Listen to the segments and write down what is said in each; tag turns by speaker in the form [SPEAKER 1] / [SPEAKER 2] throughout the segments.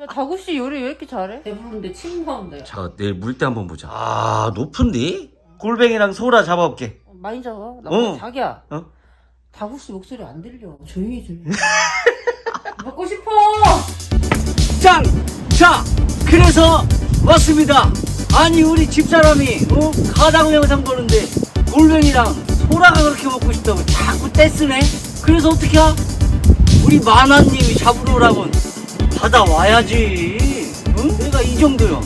[SPEAKER 1] 야, 다구씨 요리 왜 이렇게 잘해? 배부른데 침 나온다.
[SPEAKER 2] 자, 내일 물 때 한번 보자. 아, 높은데? 골뱅이랑 소라 잡아올게.
[SPEAKER 1] 많이 잡아. 나
[SPEAKER 2] 어.
[SPEAKER 1] 자기야.
[SPEAKER 2] 어?
[SPEAKER 1] 다구씨 목소리 안 들려. 조용히 좀 해. 먹고 싶어.
[SPEAKER 3] 짱! 자, 그래서 왔습니다. 아니 우리 집사람이 가당 영상 보는데 골뱅이랑 소라가 그렇게 먹고 싶다고 자꾸 떼쓰네. 그래서 어떻게 하? 우리 만화님이 잡으러 오라고 받아와야지. 응? 내가 이 정도요.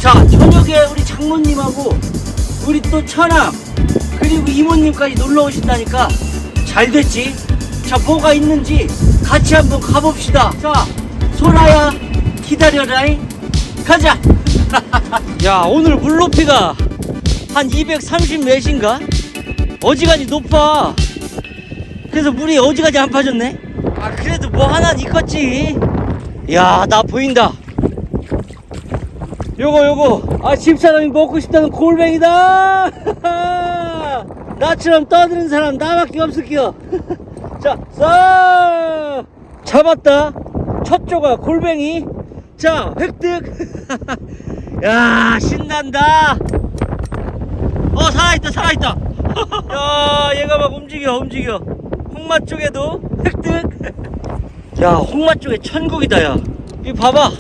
[SPEAKER 3] 자, 저녁에 우리 장모님하고 우리 또 처남 그리고 이모님까지 놀러 오신다니까 잘 됐지? 자, 뭐가 있는지 같이 한번 가봅시다. 자, 소라야 기다려라잉. 가자. 야, 오늘 물 높이가 한 230 몇인가? 어지간히 높아. 그래서 물이 어지간히 안 빠졌네. 아, 그래도 뭐 하나는 있겠지. 야, 나 보인다. 요거 아, 집사람이 먹고 싶다는 골뱅이다. 나처럼 떠드는 사람 나밖에 없을게요. 자, 싹 잡았다. 첫 조각 골뱅이. 자, 획득. 야, 신난다. 살아있다. 야, 얘가 막 움직여. 홍마 쪽에도 획득. 야, 홍마 쪽에 천국이다. 야, 이 봐봐.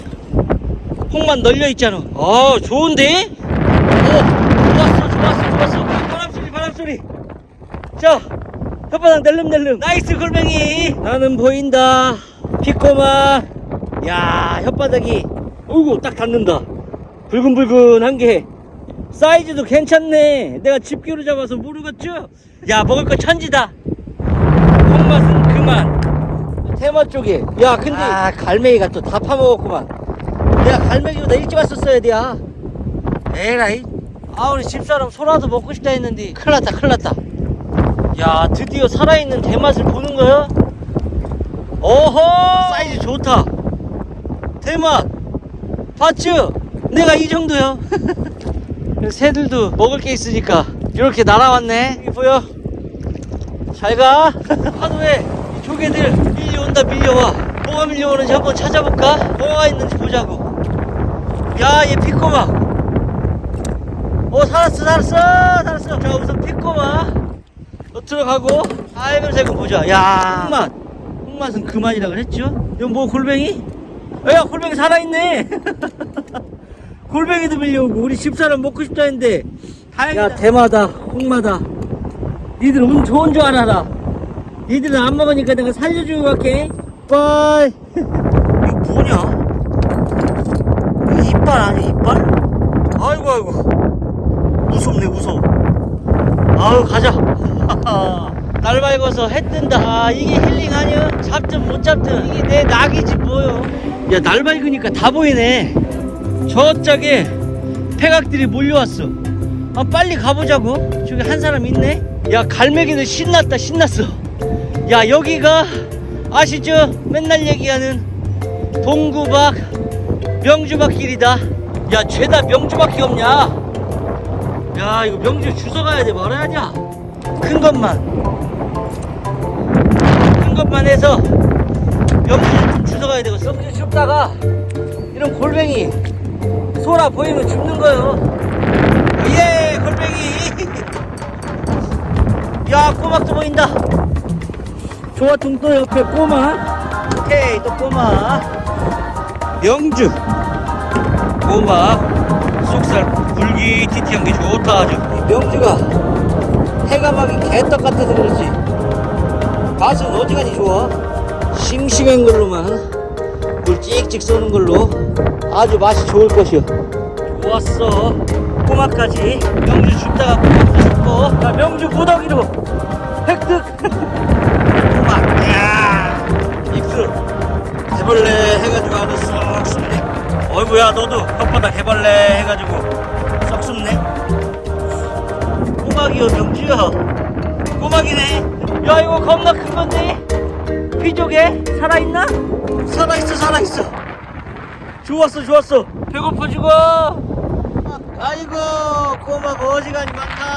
[SPEAKER 3] 홍마 널려있잖아. 좋은데? 좋았어. 바람소리. 자, 혓바닥 낼름낼름. 나이스 골뱅이. 나는 보인다. 피꼬마. 야, 혓바닥이 어이구 딱 닿는다. 불근불근한 게 사이즈도 괜찮네. 내가 집게로 잡아서 모르겠죠? 야, 먹을 거 천지다. 손맛은 그만. 테마 쪽에. 야, 근데 갈매기가 또 다 파먹었구만. 내가 갈매기보다 일찍 왔었어야 돼. 에라이. 우리 집사람 소라도 먹고 싶다 했는데 큰일 났다. 야, 드디어 살아있는 대맛을 보는 거야? 어허, 사이즈 좋다. 대맛 봤죠? 내가 이 정도야. 새들도 먹을 게 있으니까 이렇게 날아왔네. 여기 보여? 잘가. 하도에 조개들 밀려와. 뭐가 밀려오는지 한번 찾아볼까? 뭐가 있는지 보자고. 야, 얘 피꼬마. 살았어. 자, 우선 피꼬마 들어가고 살금살금 보자. 야, 홍맛은 그만이라 그랬죠? 이건 뭐 골뱅이? 야, 골뱅이 살아있네. 골뱅이도 밀려오고 우리 집사람 먹고 싶다 했는데 다행이다. 야, 대마다 홍마다. 니들 운 좋은 줄 알아라. 니들은 안 먹으니까 내가 살려주고 갈게. 빠이. 이거 뭐냐? 이거 이빨 아니야, 이빨? 아이고 무서워. 가자. 날 밝아서 해 뜬다. 이게 힐링 아니야? 잡든 못 잡든 이게 내 낙이지 뭐요. 야, 날 밝으니까 다 보이네. 저쪽에 폐각들이 몰려왔어. 빨리 가보자고. 저기 한 사람 있네. 야, 갈매기는 신났어. 야, 여기가 아시죠? 맨날 얘기하는 동구박 명주박길이다. 야, 죄다 명주밖에 없냐? 야, 이거 명주 주워 가야 돼 말아야냐? 큰 것만 해서 명주 좀 주워 가야 되겠어. 명주 줍다가 이런 골뱅이 소라 보이면 줍는 거요. 예, 골뱅이. 야, 꼬막도 보인다. 조화통 또 옆에 꼬막. 오케이, 또 꼬막. 명주 꼬막 속살 불기티티한 게 좋다. 아주 이 명주가 해가 막이 개떡 같아서 그렇지 맛은 어지간히 좋아. 싱싱한 걸로만 물 찍찍 쏘는 걸로 아주 맛이 좋을 것이요. 좋았어. 꼬막까지 명주 줍다가 꼬막도 줍고. 자, 명주 무더기로 획득. 꼬막. 야, 입술 해벌레 해가지고 아주 쏙 씹네. 어이구야, 너도 혓바닥 해벌레 해가지고 쏙 씹네. 꼬막이요, 명주야. 꼬막이네. 야, 이거 겁나 큰 건데? 피조개 살아있나? 살아있어. 좋았어. 배고파 죽어. 아이고, 꼬막 어지간히 많다.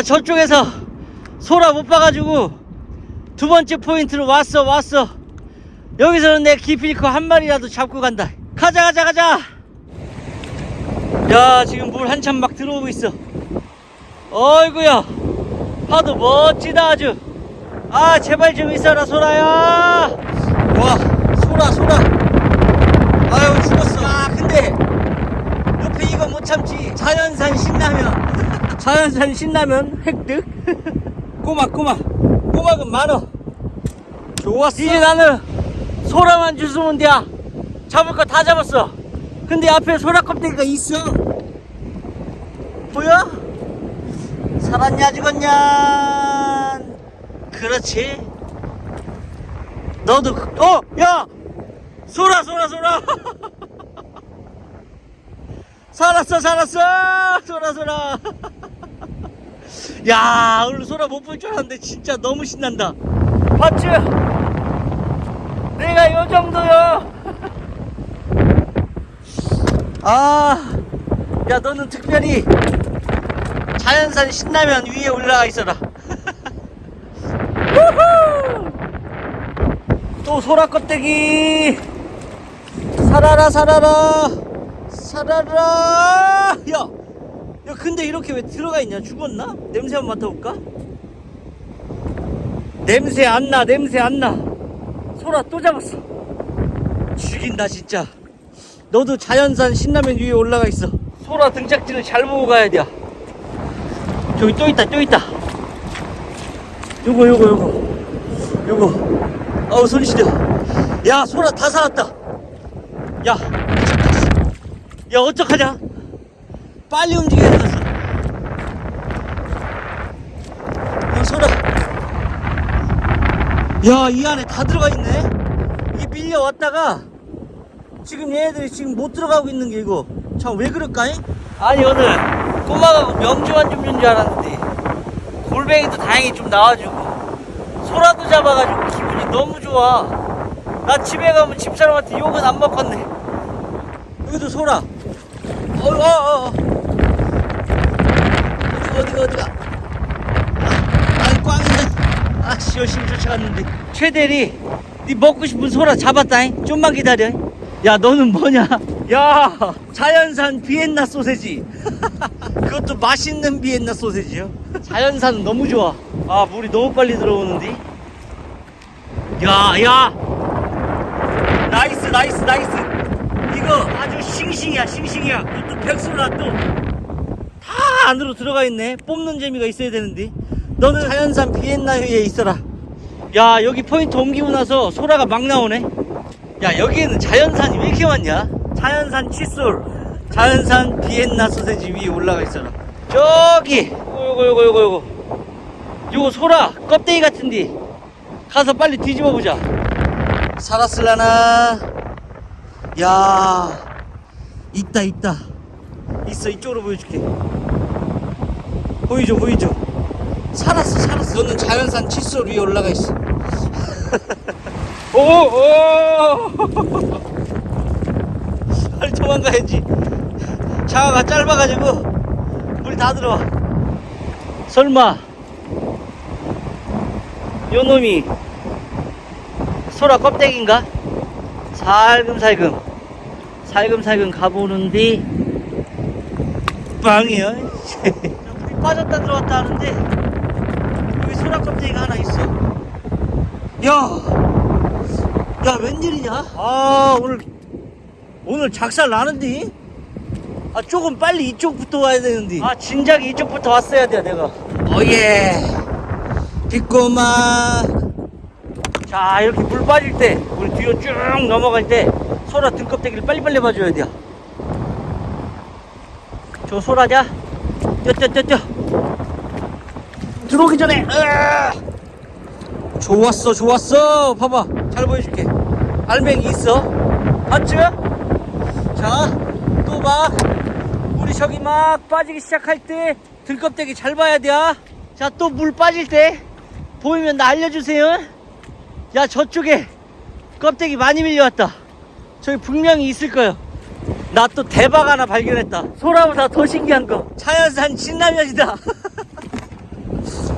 [SPEAKER 3] 저쪽에서 소라 못 봐가지고 두 번째 포인트로 왔어. 여기서는 내 기필코 한 마리라도 잡고 간다. 가자. 야, 지금 물 한참 막 들어오고 있어. 어이구야, 파도 멋지다 아주. 아, 제발 좀 있어라 소라야. 와, 소라. 아유, 죽었어. 아, 근데 옆에 이거 못 참지. 자연산 신라면 획득. 꼬막은 많어. 좋았어. 이제 나는 소라만 주스면 돼. 잡을 거 다 잡았어. 근데 앞에 소라 껍데기가 있어. 보여? 살았냐 죽었냐. 그렇지. 너도 야, 소라. 살았어 소라. 야, 오늘 소라 못 볼 줄 알았는데 진짜 너무 신난다. 봤지? 내가 요 정도요. 아, 야, 너는 특별히 자연산 신라면 위에 올라가 있어라. 또 소라 껍데기. 살아라. 야, 근데 이렇게 왜 들어가 있냐? 죽었나? 냄새 한번 맡아볼까? 냄새 안 나. 소라 또 잡았어. 죽인다 진짜. 너도 자연산 신라면 위에 올라가 있어. 소라 등짝질을 잘 보고 가야 돼. 저기 또 있다. 요거. 아우, 소리 시려. 야, 소라 다 살았다. 야, 어떡하냐? 빨리 움직여야 되겠어. 야, 소라. 야, 이 안에 다 들어가 있네. 이게 밀려왔다가 지금 얘네들이 지금 못 들어가고 있는 게 이거 참 왜 그럴까잉? 아니, 오늘 꼬마가고 명주만 좀 준 줄 알았는데 골뱅이도 다행히 좀 나와주고 소라도 잡아가지고 기분이 너무 좋아. 나 집에 가면 집사람한테 욕은 안 먹겠네. 여기도 소라. 어디가? 아이, 꽝이네. 열심히 쫓아갔는데. 최대리, 니 먹고 싶은 소라 잡았다잉. 좀만 기다려. 야, 너는 뭐냐? 야, 자연산 비엔나 소세지. 그것도 맛있는 비엔나 소세지요. 자연산은 너무 좋아. 아, 물이 너무 빨리 들어오는데. 야, 나이스. 이거 아주 싱싱이야. 또 백소라 또 다 안으로 들어가 있네. 뽑는 재미가 있어야 되는데. 너는 자연산 비엔나 위에 있어라. 야, 여기 포인트 옮기고 나서 소라가 막 나오네. 야, 여기에는 자연산이 왜 이렇게 많냐? 자연산 칫솔, 자연산 비엔나 소세지 위에 올라가 있어라. 저기 요거 소라 껍데기 같은데 가서 빨리 뒤집어 보자. 살았을라나? 야, 있다. 있어. 이쪽으로 보여줄게. 보이죠? 살았어. 너는 자연산 칫솔 위에 올라가 있어. 오! 빨리 도망가야지. 장화가 짧아가지고 물 다 들어와. 설마 요놈이 소라 껍데기인가? 살금살금 가보는데 빵이야. 물이 빠졌다 들어왔다 하는데 여기 소라 껍데기가 하나 있어. 야, 웬일이냐? 아, 오늘 작살 나는데? 아, 조금 빨리 이쪽부터 와야 되는데. 아, 진작 이쪽부터 왔어야 돼, 내가. 어예. 뒷꼬막. 자, 이렇게 물 빠질 때, 우리 뒤로 쭉 넘어갈 때, 소라 등껍데기를 빨리빨리 봐줘야 돼. 저 소라자. 뛰어. 들어오기 전에. 좋았어. 봐봐. 잘 보여줄게. 알맹이 있어. 봤죠? 자, 또 봐. 물이 저기 막 빠지기 시작할 때 등껍데기 잘 봐야 돼. 자, 또 물 빠질 때 보이면 나 알려주세요. 야, 저쪽에 껍데기 많이 밀려왔다. 저기 분명히 있을 거예요. 나 또 대박 하나 발견했다. 소라보다 더 신기한 거. 자연산 진라면이다.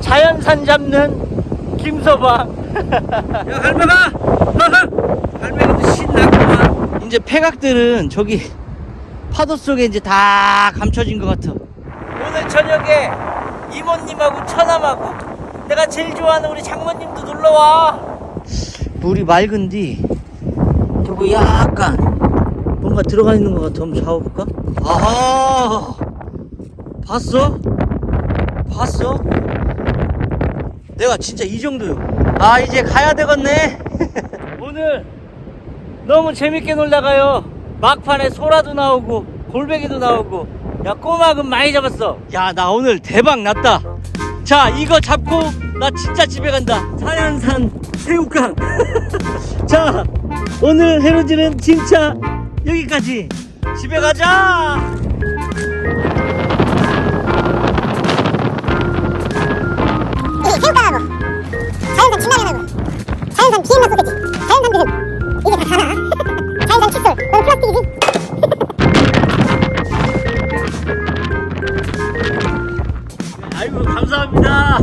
[SPEAKER 3] 자연산 잡는 김서방. 야 할매가 할매도 신났구만. 이제 폐각들은 저기 파도 속에 이제 다 감춰진 것 같아. 오늘 저녁에 이모님하고 처남하고 내가 제일 좋아하는 우리 장모님도 놀러와. 물이 맑은디 저거 약간 뭔가 들어가 있는 것 같아. 한번 잡아볼까? 아하, 봤어? 봤어? 내가 진짜 이 정도요. 아 이제 가야 되겠네. 오늘 너무 재밌게 놀다가요 막판에 소라도 나오고 골뱅이도 나오고. 야 꼬막은 많이 잡았어. 야 나 오늘 대박 났다. 자 이거 잡고 나 진짜 집에 간다. 사연산 새우깡. 자 오늘 해루질은 진짜 여기까지. 집에 가자.
[SPEAKER 4] 새우깡하고 자연산 진라면하고 자연산 비엔나 소세지 자연산 비빔 이게 다 가나? 자연산 칫솔 넌 플라스틱이지?
[SPEAKER 3] 아이고 감사합니다.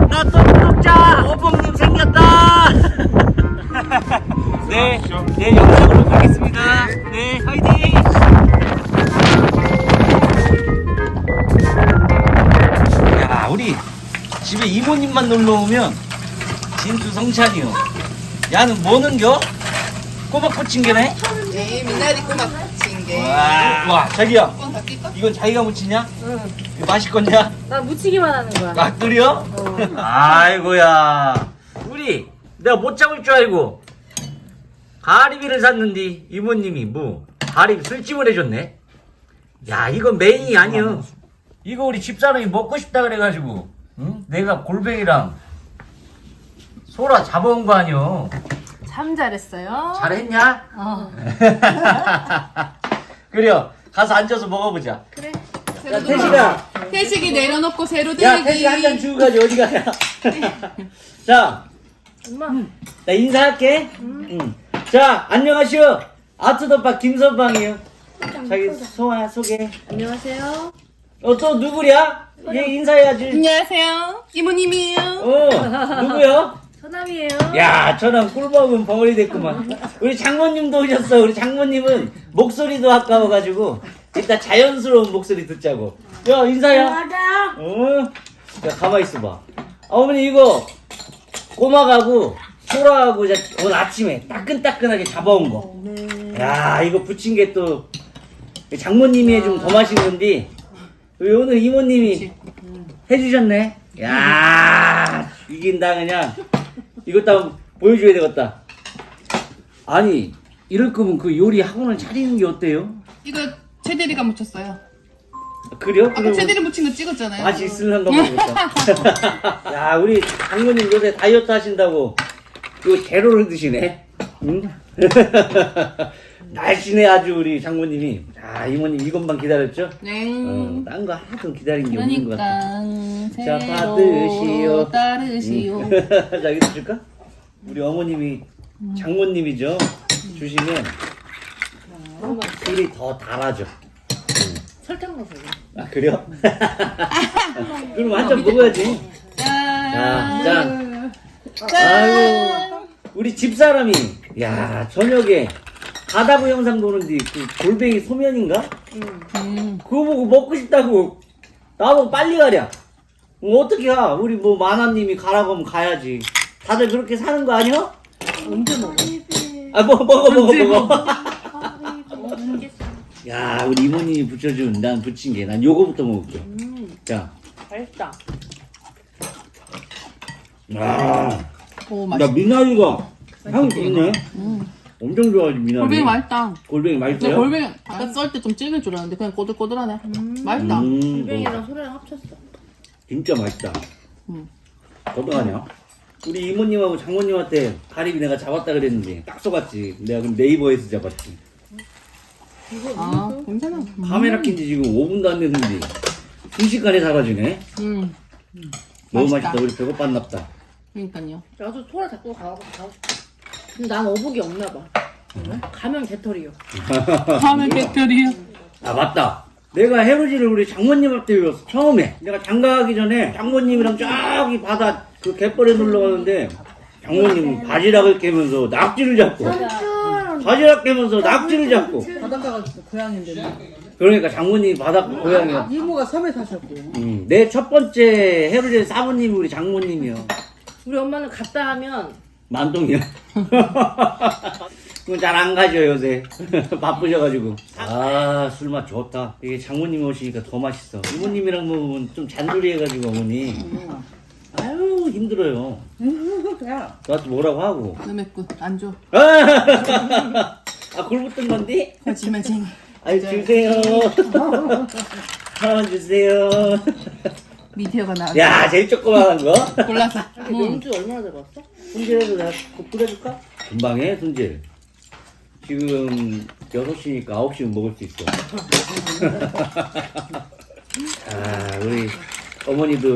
[SPEAKER 3] 나 또 구독자 오봉님 생겼다. 네, 네 영상으로 가겠습니다. 네, 화이팅. 야, 우리 집에 이모님만 놀러 오면 진수성찬이요. 야는 뭐는겨? 꼬막 부침개네?
[SPEAKER 5] 네, 미나리 꼬막 부침개.
[SPEAKER 3] 와, 자기야.
[SPEAKER 5] 한번 다 낄까?
[SPEAKER 3] 이건 자기가 무치냐? 응. 맛있겠냐?
[SPEAKER 1] 나 묻히기만 하는 거야.
[SPEAKER 3] 아, 그래요? 아이고야. 우리, 내가 못 잡을 줄 알고, 가리비를 샀는데, 이모님이 뭐, 가리비 술집을 해줬네? 야, 이건 메인이 아니여. 이거 우리 집사람이 먹고 싶다 그래가지고, 응? 내가 골뱅이랑 소라 잡아온 거 아니여.
[SPEAKER 1] 참 잘했어요.
[SPEAKER 3] 잘했냐?
[SPEAKER 1] 어.
[SPEAKER 3] 그래요. 가서 앉아서 먹어보자.
[SPEAKER 1] 그래.
[SPEAKER 3] 야, 태식아.
[SPEAKER 5] 태식이 내려놓고 새로 들기.
[SPEAKER 3] 야, 태식 한 잔 주고 가지, 어디 가냐? 자,
[SPEAKER 1] 엄마.
[SPEAKER 3] 나 인사할게. 응. 자, 안녕하시오. 아트더박 김선방이요. 자기 소개.
[SPEAKER 1] 안녕하세요.
[SPEAKER 3] 또 누구랴? 얘 인사해야지.
[SPEAKER 5] 안녕하세요. 이모님이에요.
[SPEAKER 3] 누구요?
[SPEAKER 1] 서남이에요.
[SPEAKER 3] 야, 저랑 꿀 먹은 벙어리 됐구만. 우리 장모님도 오셨어. 우리 장모님은 목소리도 아까워가지고 일단 자연스러운 목소리 듣자고. 야, 인사야.
[SPEAKER 1] 맞아요.
[SPEAKER 3] 야, 가만히 있어봐. 어머니 이거 꼬막하고 소라하고 오늘 아침에 따끈따끈하게 잡아온 거. 야, 이거 부친 게 또 장모님이 해주면 더 맛있는데 오늘 이모님이 해주셨네. 야, 죽인다 그냥. 이것도 한번 보여줘야 되겠다. 아니 이럴 거면 그 요리 학원을 차리는 게 어때요?
[SPEAKER 5] 이거 채대리가 묻혔어요.
[SPEAKER 3] 그래요?
[SPEAKER 5] 아까 채대리 묻힌 거 찍었잖아요.
[SPEAKER 3] 맛이 있을란가 모르겠다. 야, 우리 장모님 요새 다이어트 하신다고 이거 제로를 드시네. 응? 날씬해 아주 우리 장모님이. 자, 이모님 이것만 기다렸죠?
[SPEAKER 5] 네.
[SPEAKER 3] 딴 거 하나도 기다린 게 없는 것 같아.
[SPEAKER 5] 그러니까
[SPEAKER 3] 자, 받으시오.
[SPEAKER 5] 따르시오.
[SPEAKER 3] 자, 여기다 줄까? 우리 어머님이 장모님이죠. 주시면 술이 더 달아져.
[SPEAKER 1] 설탕 넣어서.
[SPEAKER 3] 아, 그래요? 그럼 한 잔 먹어야지. 자, 아유, 우리 집사람이, 야, 저녁에 바다부 영상 보는데 그 골뱅이 소면인가? 그거 보고 먹고 싶다고 나보고 빨리 가랴. 어떻게 가? 우리 뭐 마나님이 가라고 하면 가야지. 다들 그렇게 사는 거 아니야?
[SPEAKER 1] 언제 먹어?
[SPEAKER 3] 아, 먹어. 야, 우리 이모님이 부쳐준 난 부친 게 난 요거부터 먹을게. 자,
[SPEAKER 1] 맛있다.
[SPEAKER 5] 오,
[SPEAKER 3] 나
[SPEAKER 5] 맛있다.
[SPEAKER 3] 미나리가 향이 좋네. 엄청 좋아하지 미나리.
[SPEAKER 5] 골뱅이 맛있다.
[SPEAKER 3] 골뱅이
[SPEAKER 5] 근데
[SPEAKER 3] 맛있어요?
[SPEAKER 5] 골뱅이 아까 썰 때 좀 질길 줄 알았는데 그냥 꼬들꼬들하네. 맛있다.
[SPEAKER 1] 골뱅이랑 소라랑 합쳤어.
[SPEAKER 3] 진짜 맛있다.
[SPEAKER 5] 음.
[SPEAKER 3] 어떡하냐? 우리 이모님하고 장모님한테 가리비 내가 잡았다 그랬는데 딱 속았지. 내가 그럼 네이버에서 잡았지.
[SPEAKER 5] 아, 괜찮아.
[SPEAKER 3] 카메라 낀지 지금 5분도 안 됐는데 순식간에 사라지네. 너무
[SPEAKER 5] 맛있다.
[SPEAKER 3] 맛있다. 우리 배고팠납다.
[SPEAKER 5] 그러니까요.
[SPEAKER 1] 나도 소라 자꾸 가고 싶어. 근데 난 어복이 없나 봐. 가면 개털이요.
[SPEAKER 5] 다음에 배터리요.
[SPEAKER 3] 아, 맞다. 내가 해루지를 우리 장모님한테 배웠어. 처음에 내가 장가가기 전에 장모님이랑 저기 바다 그 갯벌에 놀러 가는데 장모님 바지락을 깨면서 낙지를 잡고 바지락 깨면서 낙지를 잡고
[SPEAKER 5] 바닷가가 고향인데.
[SPEAKER 3] 그러니까 장모님 바닷가 고향이야.
[SPEAKER 5] 이모가 섬에 사셨고.
[SPEAKER 3] 내 첫 번째 해루질 사모님이 우리 장모님이요.
[SPEAKER 1] 우리 엄마는 갔다 하면
[SPEAKER 3] 만동이요. 그건 잘 안 가죠 요새. 바쁘셔가지고. 아 술맛 좋다. 이게 장모님 오시니까 더 맛있어. 이모님이랑 먹으면 좀 잔소리 해가지고 어머니. 아유 힘들어요. 나한테 뭐라고 하고.
[SPEAKER 5] 너매꾼 안 줘.
[SPEAKER 3] 아 굴붙은 건데?
[SPEAKER 5] 거짓말쟁이.
[SPEAKER 3] 아유 주세요. 하나만 주세요.
[SPEAKER 5] 미디어가 나와.
[SPEAKER 3] 야 제일 조그만한 거.
[SPEAKER 5] 골라서.
[SPEAKER 1] 명주 얼마나 들어갔어?
[SPEAKER 3] 손질해서 내가 국 끓여줄까? 금방 해 손질. 지금 6시니까 9시면 먹을 수 있어. 아 우리 어머니도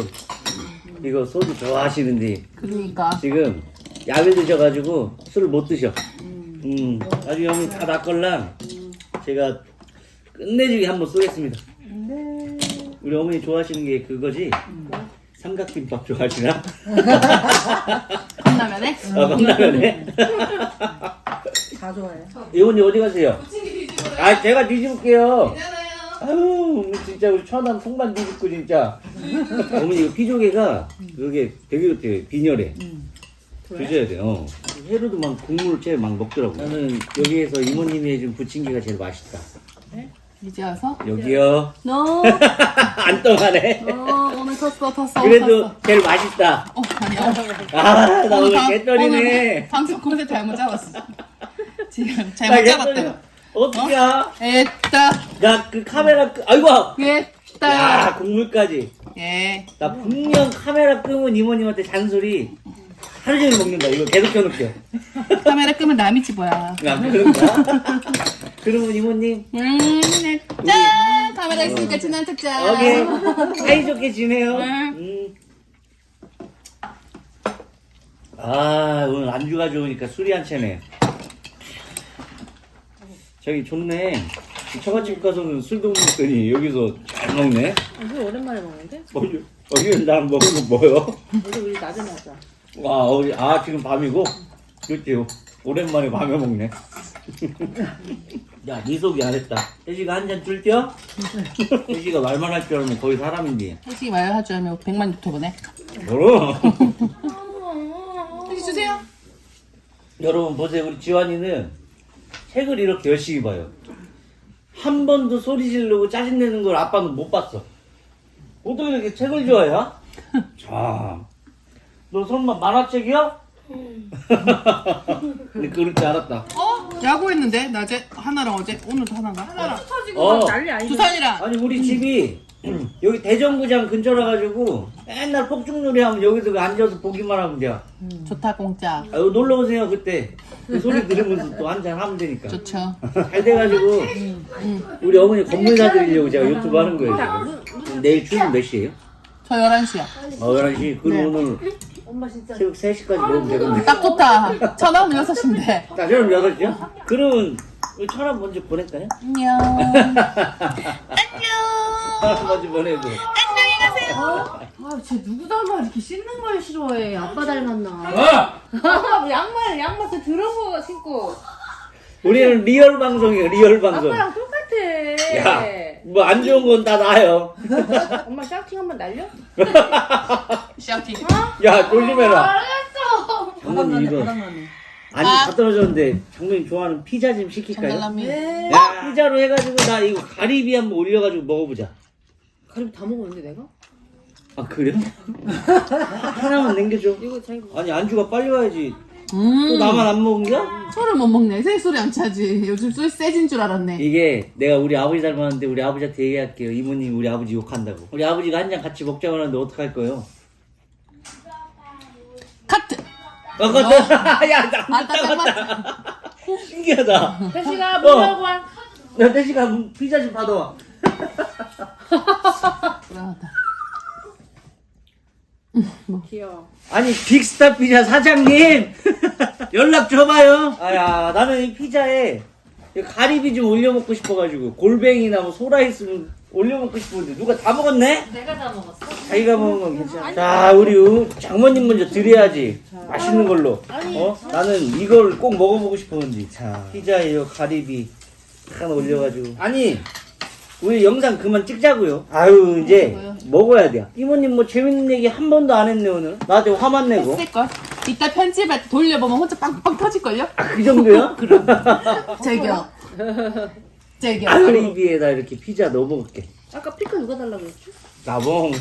[SPEAKER 3] 이거 소주 좋아하시는데
[SPEAKER 5] 그러니까.
[SPEAKER 3] 지금 약을 드셔가지고 술을 못 드셔. 나중에 어머니 다 낫걸랑 제가 끝내주게 한번 쏘겠습니다. 우리 어머니 좋아하시는 게 그거지? 삼각김밥 좋아하시나?
[SPEAKER 5] 컵라면에?
[SPEAKER 3] 컵라면에?
[SPEAKER 5] 다 좋아해.
[SPEAKER 3] 이모니 어디 가세요? 아 제가 뒤집을게요. 아유 진짜 우리 처남 속만 뒤집고 진짜. 어머니 이거 피조개가 그게 되게 좋대요. 빈혈에 드셔야 돼요. 해로도 막 국물을 채 막 먹더라고. 나는 여기에서 이모님이 해준 부침개가 제일 맛있다.
[SPEAKER 5] 이제 와서?
[SPEAKER 3] 여기요.
[SPEAKER 5] 너.
[SPEAKER 3] 안 떠가네.
[SPEAKER 5] 오늘 텄어.
[SPEAKER 3] 그래도 제일 맛있다.
[SPEAKER 5] 아니야.
[SPEAKER 3] 아 나 오늘
[SPEAKER 5] 오늘
[SPEAKER 3] 개떨이네.
[SPEAKER 5] 방송 콘셉트 잘못 잡았어. 지금
[SPEAKER 3] 나
[SPEAKER 5] 잘못
[SPEAKER 3] 개떨이야.
[SPEAKER 5] 잡았다.
[SPEAKER 3] 어떡이야?
[SPEAKER 5] 에따.
[SPEAKER 3] 나 그 카메라 아이고.
[SPEAKER 5] 에따.
[SPEAKER 3] 야 국물까지.
[SPEAKER 5] 예.
[SPEAKER 3] 나 분명 카메라 끄면 이모님한테 잔소리 하루 종일 먹는다. 이거 계속 켜놓게.
[SPEAKER 5] 카메라 끄면 남이지 뭐야.
[SPEAKER 3] 야 그런가? 그러면 이모님
[SPEAKER 5] 짠! 카메라 있으니까 지난 특장.
[SPEAKER 3] 오케이 사이좋게 지내요.
[SPEAKER 5] 응.
[SPEAKER 3] 아 오늘 안주가 좋으니까 술이 한 채네. 저기 좋네. 처갓집 가서는 술도 못 먹더니 여기서 잘 먹네.
[SPEAKER 1] 우리 오랜만에 먹는데?
[SPEAKER 3] 여기는 나랑 먹은 거 뭐요?
[SPEAKER 1] 우리 낮에 먹자.
[SPEAKER 3] 지금 밤이고? 그렇지. 오랜만에 밤에 먹네. 야, 네 속이 안 했다. 혜지가 한 잔 줄겨? 혜지가 말만 할 줄 알면 거의 사람인데.
[SPEAKER 5] 솔직히 말할 줄 알면 100만 유튜버네.
[SPEAKER 3] 뭐로?
[SPEAKER 5] 혜지 주세요.
[SPEAKER 3] 여러분 보세요. 우리 지환이는 책을 이렇게 열심히 봐요. 한 번도 소리 지르고 짜증내는 걸 아빠는 못 봤어. 어떻게 이렇게 책을 좋아해? 참. 너 설마 만화책이야? 근데 그럴 줄 알았다.
[SPEAKER 5] 야구했는데 낮에 하나랑 어제 오늘도 하나인가? 하나랑.
[SPEAKER 1] 터지고 난리 아니지.
[SPEAKER 5] 두산이랑.
[SPEAKER 3] 아니 우리 집이 여기 대전구장 근처라 가지고 맨날 폭죽놀이 하면 여기서 앉아서 보기만 하면 돼.
[SPEAKER 5] 좋다 공짜.
[SPEAKER 3] 아유 놀러 오세요 그때. 그 소리 들으면서 또 한잔 하면 되니까.
[SPEAKER 5] 좋죠.
[SPEAKER 3] 잘 돼가지고 우리 어머니 건물 사드리려고 제가 유튜브 하는 거예요. 지금. 내일 출근 몇 시에요?
[SPEAKER 5] 저 11시야.
[SPEAKER 3] 11시? 그럼
[SPEAKER 5] 네.
[SPEAKER 3] 오늘
[SPEAKER 1] 엄마 진짜.
[SPEAKER 3] 새벽 3시까지 먹으면 되겠네.
[SPEAKER 5] 딱 좋다. 전화 오면 6시인데.
[SPEAKER 3] 자, 저는 8시요? 그러면 우리 천안 먼저 보낼까요?
[SPEAKER 5] 안녕.
[SPEAKER 3] 천안 먼저 보내고.
[SPEAKER 1] 쟤 누구 닮아 이렇게 씻는 걸 싫어해. 아빠 닮았나? 양말 들어보 신고.
[SPEAKER 3] 우리는 리얼 방송이에요, 리얼 방송.
[SPEAKER 1] 아빠랑 똑같아.
[SPEAKER 3] 야, 뭐 안 좋은 건 다 나요.
[SPEAKER 1] 엄마 샤팅 한번 날려?
[SPEAKER 5] 샤팅.
[SPEAKER 3] 야, 조심해라.
[SPEAKER 1] 알았어.
[SPEAKER 3] 장모님 이거 아니 다 떨어졌는데 장모님 좋아하는 피자 좀 시킬까요?
[SPEAKER 5] 장달라미.
[SPEAKER 3] 야, 피자로 해가지고 나 이거 가리비 한번 올려가지고 먹어보자.
[SPEAKER 1] 가리비 다 먹었는데 내가?
[SPEAKER 3] 아 그래요? 하나만 남겨줘.
[SPEAKER 1] 이거 자기
[SPEAKER 3] 아니 안주가 빨리 와야지. 또 나만 안 먹은 거야?
[SPEAKER 5] 술을 못 먹네. 생소리 안 차지. 요즘 술 세진 줄 알았네.
[SPEAKER 3] 이게 내가 우리 아버지 닮았는데 우리 아버지한테 얘기할게요. 이모님 우리 아버지 욕한다고. 우리 아버지가 한 잔 같이 먹자고 하는데 어떡할 거예요?
[SPEAKER 5] 카트.
[SPEAKER 3] 야, 나
[SPEAKER 5] 맞다.
[SPEAKER 3] 신기하다.
[SPEAKER 1] 태식아 뭐라고 와?
[SPEAKER 3] 야, 대시가 피자 좀 받아와.
[SPEAKER 5] 불안하다.
[SPEAKER 1] 귀여워.
[SPEAKER 3] 아니 빅스타 피자 사장님 연락 줘봐요. 아야 나는 이 피자에 가리비 좀 올려 먹고 싶어가지고 골뱅이나 뭐 소라 있으면 올려 먹고 싶은데 누가 다 먹었네?
[SPEAKER 1] 내가 다 먹었어.
[SPEAKER 3] 자기가 먹은 건 괜찮아. 자, 우리 장모님 먼저 드려야지. 맛있는 걸로. 어? 나는 이걸 꼭 먹어보고 싶었는데. 자, 피자예요, 가리비 하나 올려가지고. 아니, 우리 영상 그만 찍자고요. 아유, 이제 먹어야 돼. 이모님 뭐 재밌는 얘기 한 번도 안 했네 오늘. 나한테 화만 내고.
[SPEAKER 5] 했을걸? 이따 편집할 때 돌려보면 혼자 빵빵 터질걸요?
[SPEAKER 3] 아, 그 정도야? 그럼.
[SPEAKER 5] 제격. 제격.
[SPEAKER 3] 가리비에다 이렇게 피자 넣어 먹을게.
[SPEAKER 1] 아까 피클 누가 달라고 그랬지?
[SPEAKER 3] 나봉.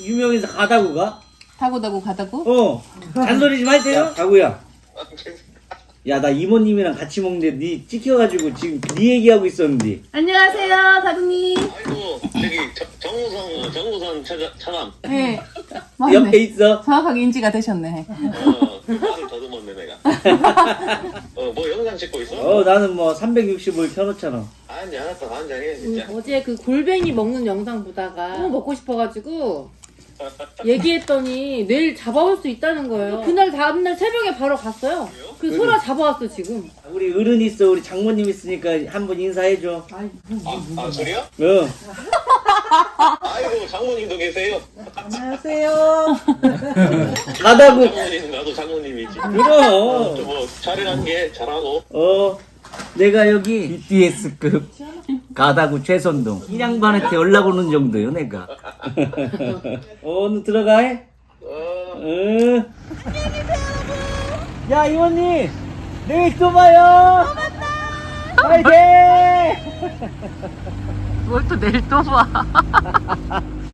[SPEAKER 3] 유명해서 가다구가?
[SPEAKER 5] 다고다고 가다고?
[SPEAKER 3] 어. 잔소리 좀 할 때요? 가구야. 야, 나 이모님이랑 같이 먹는데 니 찍혀가지고 지금 니 얘기하고 있었는데.
[SPEAKER 1] 안녕하세요, 다둥이.
[SPEAKER 6] 아이고 저기 정우선 차남
[SPEAKER 5] 네.
[SPEAKER 3] 옆에
[SPEAKER 5] 맞네.
[SPEAKER 3] 있어.
[SPEAKER 5] 정확하게 인지가 되셨네.
[SPEAKER 6] 말을 더듬었네 내가. 뭐 영상 찍고 있어?
[SPEAKER 3] 나는 뭐 360을 켜놓잖아.
[SPEAKER 6] 아니 알았어 완전히 진짜.
[SPEAKER 1] 어제 그 골뱅이 먹는 영상 보다가 너무 먹고 싶어가지고 얘기했더니 내일 잡아올 수 있다는 거예요. 그날 다음날 새벽에 바로 갔어요. 그 소라 잡아왔어 지금.
[SPEAKER 3] 우리 어른 있어, 우리 장모님 있으니까 한번 인사해줘.
[SPEAKER 6] 아 그래요?
[SPEAKER 3] 어.
[SPEAKER 6] 아이고 장모님도 계세요.
[SPEAKER 3] 가다구.
[SPEAKER 6] 장모님 나도 장모님이지.
[SPEAKER 3] 그럼.
[SPEAKER 6] 뭐 촬영한 게 잘하고.
[SPEAKER 3] 내가 여기 BTS급 가다구 최선동. 이 양반한테 연락 오는 정도요, 내가. 오늘 들어가 해? 응. 야, 이모님! 내일 또 봐요! 파이팅!
[SPEAKER 5] 뭘 또 내일 또 봐.